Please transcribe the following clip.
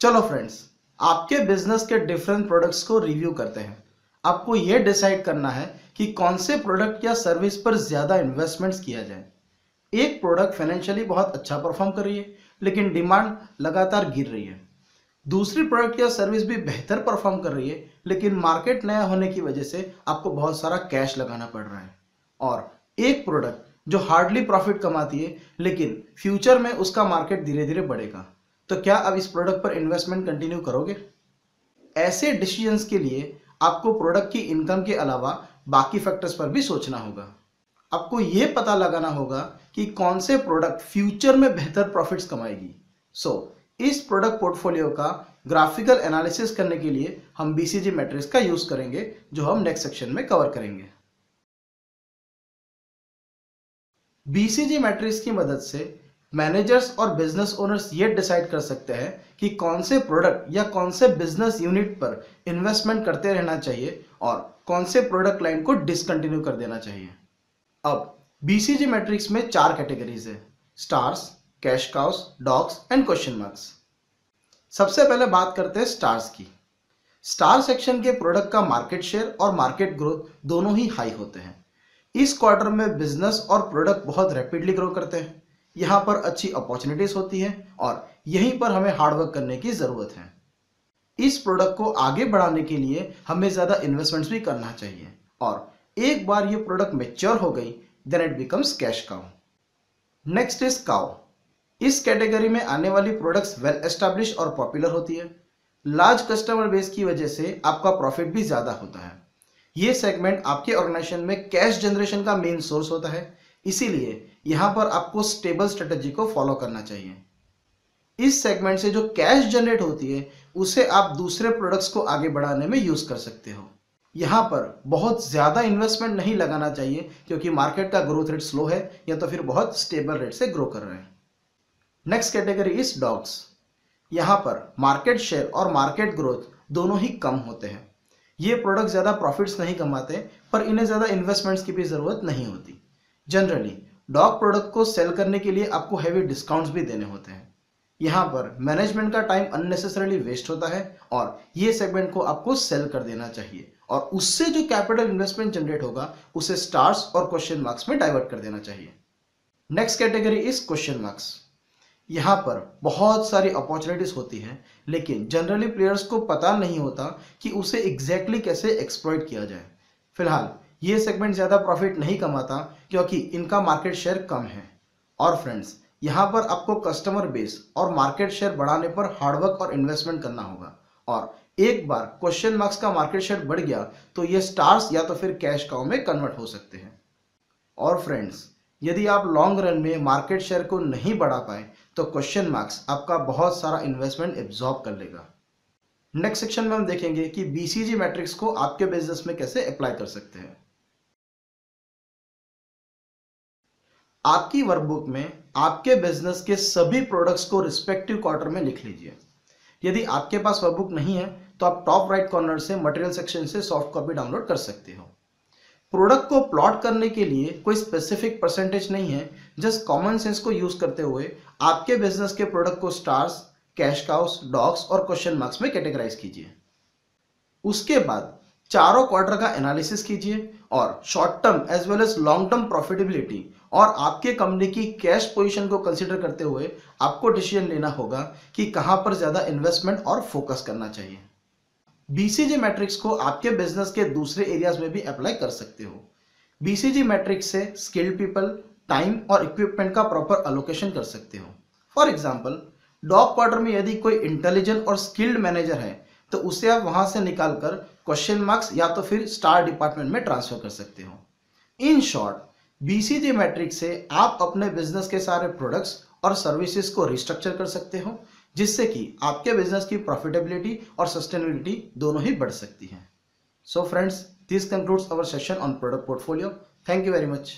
चलो फ्रेंड्स, आपके बिजनेस के डिफरेंट प्रोडक्ट्स को रिव्यू करते हैं। आपको यह डिसाइड करना है कि कौन से प्रोडक्ट या सर्विस पर ज्यादा इन्वेस्टमेंट्स किया जाए। एक प्रोडक्ट फाइनेंशियली बहुत अच्छा परफॉर्म कर रही है, लेकिन डिमांड लगातार गिर रही है। दूसरी प्रोडक्ट या सर्विस भी बेहतर परफॉर्म कर रही है, लेकिन मार्केट नया होने की वजह से आपको बहुत सारा कैश लगाना पड़ रहा है। और एक प्रोडक्ट जो हार्डली प्रॉफिट कमाती है, लेकिन फ्यूचर में उसका मार्केट धीरे धीरे बढ़ेगा। तो क्या अब इस प्रोडक्ट पर इन्वेस्टमेंट कंटिन्यू करोगे? ऐसे डिसीजंस के लिए आपको प्रोडक्ट की इनकम के अलावा बाकी फैक्टर्स पर भी सोचना होगा। आपको यह पता लगाना होगा कि कौन से प्रोडक्ट फ्यूचर में बेहतर प्रॉफिट्स कमाएगी। इस प्रोडक्ट पोर्टफोलियो का ग्राफिकल एनालिसिस करने के लिए हम बीसीजी मैट्रिक्स का यूज करेंगे, जो हम नेक्स्ट सेक्शन में कवर करेंगे। बीसीजी मैट्रिक्स की मदद से मैनेजर्स और बिजनेस ओनर्स ये डिसाइड कर सकते हैं कि कौन से प्रोडक्ट या कौन से बिजनेस यूनिट पर इन्वेस्टमेंट करते रहना चाहिए और कौन से प्रोडक्ट लाइन को डिसकंटिन्यू कर देना चाहिए। अब बीसीजी मैट्रिक्स में 4 कैटेगरीज है: stars, cash cows, dogs and question marks. सबसे पहले बात करते हैं स्टार्स की। स्टार सेक्शन के प्रोडक्ट का मार्केट शेयर और मार्केट ग्रोथ दोनों ही हाई होते हैं। इस क्वार्टर में बिजनेस और प्रोडक्ट बहुत रैपिडली ग्रो करते हैं। यहाँ पर अच्छी अपॉर्चुनिटीज होती हैं और यहीं पर हमें हार्डवर्क करने की जरूरत है। इस प्रोडक्ट को आगे बढ़ाने के लिए हमें ज्यादा इन्वेस्टमेंट्स भी करना चाहिए और एक बार ये प्रोडक्ट मैच्योर हो गई, then it becomes cash cow. Next is cow. इस कैटेगरी में आने वाली प्रोडक्ट्स वेल एस्टैब्लिश और पॉपुलर होती है। लार्ज कस्टमर बेस की वजह से आपका प्रॉफिट भी ज्यादा होता है। ये सेगमेंट आपके ऑर्गेनाइजेशन में कैश जनरेशन का मेन सोर्स होता है, इसीलिए यहां पर आपको स्टेबल स्ट्रेटजी को फॉलो करना चाहिए। इस सेगमेंट से जो कैश जनरेट होती है उसे आप दूसरे प्रोडक्ट्स को आगे बढ़ाने में यूज कर सकते हो। यहां पर बहुत ज्यादा इन्वेस्टमेंट नहीं लगाना चाहिए, क्योंकि मार्केट का ग्रोथ रेट स्लो है या तो फिर बहुत स्टेबल रेट से ग्रो कर रहे हैं। Next category is dogs. यहां पर मार्केट शेयर और मार्केट ग्रोथ दोनों ही कम होते हैं। ये प्रोडक्ट ज्यादा प्रॉफिट्स नहीं कमाते, पर इन्हें ज्यादा इन्वेस्टमेंट्स की भी जरूरत नहीं होती। जनरली डॉग प्रोडक्ट को सेल करने के लिए आपको हैवी डिस्काउंट्स भी देने होते हैं। यहाँ पर मैनेजमेंट का टाइम अननेसेसरली वेस्ट होता है और ये सेगमेंट को आपको सेल कर देना चाहिए और उससे जो कैपिटल इन्वेस्टमेंट जनरेट होगा उसे स्टार्स और क्वेश्चन मार्क्स में डाइवर्ट कर देना चाहिए। Next category is question marks. यहाँ पर बहुत सारी अपॉर्चुनिटीज होती हैं, लेकिन जनरली प्लेयर्स को पता नहीं होता कि उसे एग्जैक्टली कैसे एक्सप्लॉइट किया जाए। फिलहाल ये सेगमेंट ज्यादा प्रॉफिट नहीं कमाता, क्योंकि इनका मार्केट शेयर कम है। और फ्रेंड्स, यहाँ पर आपको कस्टमर बेस और मार्केट शेयर बढ़ाने पर हार्डवर्क और इन्वेस्टमेंट करना होगा। और एक बार क्वेश्चन मार्क्स का मार्केट शेयर बढ़ गया तो ये स्टार्स या तो फिर कैश काउ में कन्वर्ट हो सकते हैं। और फ्रेंड्स, यदि आप लॉन्ग रन में मार्केट शेयर को नहीं बढ़ा पाए तो क्वेश्चन मार्क्स आपका बहुत सारा इन्वेस्टमेंट एब्जॉर्ब कर लेगा। नेक्स्ट सेक्शन में हम देखेंगे कि बीसीजी मैट्रिक्स को आपके बिजनेस में कैसे अप्लाई कर सकते हैं। आपकी वर्कबुक में आपके बिजनेस के सभी प्रोडक्ट्स को रिस्पेक्टिव क्वार्टर में लिख लीजिए। यदि आपके पास वर्कबुक नहीं है तो आप टॉप राइट कॉर्नर से मटेरियल सेक्शन से सॉफ्ट कॉपी डाउनलोड कर सकते हो। प्रोडक्ट को प्लॉट करने के लिए कोई स्पेसिफिक परसेंटेज नहीं है, जस्ट कॉमन सेंस को यूज करते हुए आपके बिजनेस के प्रोडक्ट को स्टार्स, कैश काउस, डॉग्स और क्वेश्चन मार्क्स में कैटेगराइज कीजिए। उसके बाद चारों क्वार्टर का एनालिसिस कीजिए और short term as well as long term profitability और आपके कंपनी की कैश पोजीशन को कंसीडर करते हुए आपको डिसीजन लेना होगा कि कहां पर ज्यादा इन्वेस्टमेंट और फोकस करना चाहिए। बीसीजी मैट्रिक्स को आपके बिजनेस के दूसरे एरियाज में भी अप्लाई कर सकते हो। बीसीजी मैट्रिक्स से स्किल्ड पीपल, टाइम और इक्विपमेंट का प्रॉपर अलोकेशन कर सकते हो। फॉर एग्जाम्पल, डॉग क्वार्टर में यदि कोई इंटेलिजेंट और स्किल्ड मैनेजर है तो उसे आप वहां से निकालकर क्वेश्चन मार्क्स या तो फिर स्टार डिपार्टमेंट में ट्रांसफर कर सकते हो। इन शॉर्ट, बीसीजी मैट्रिक्स से आप अपने बिजनेस के सारे प्रोडक्ट्स और सर्विसेज को रिस्ट्रक्चर कर सकते हो, जिससे कि आपके बिजनेस की प्रॉफिटेबिलिटी और सस्टेनेबिलिटी दोनों ही बढ़ सकती है। So friends, this concludes our session on product portfolio. Thank you very much.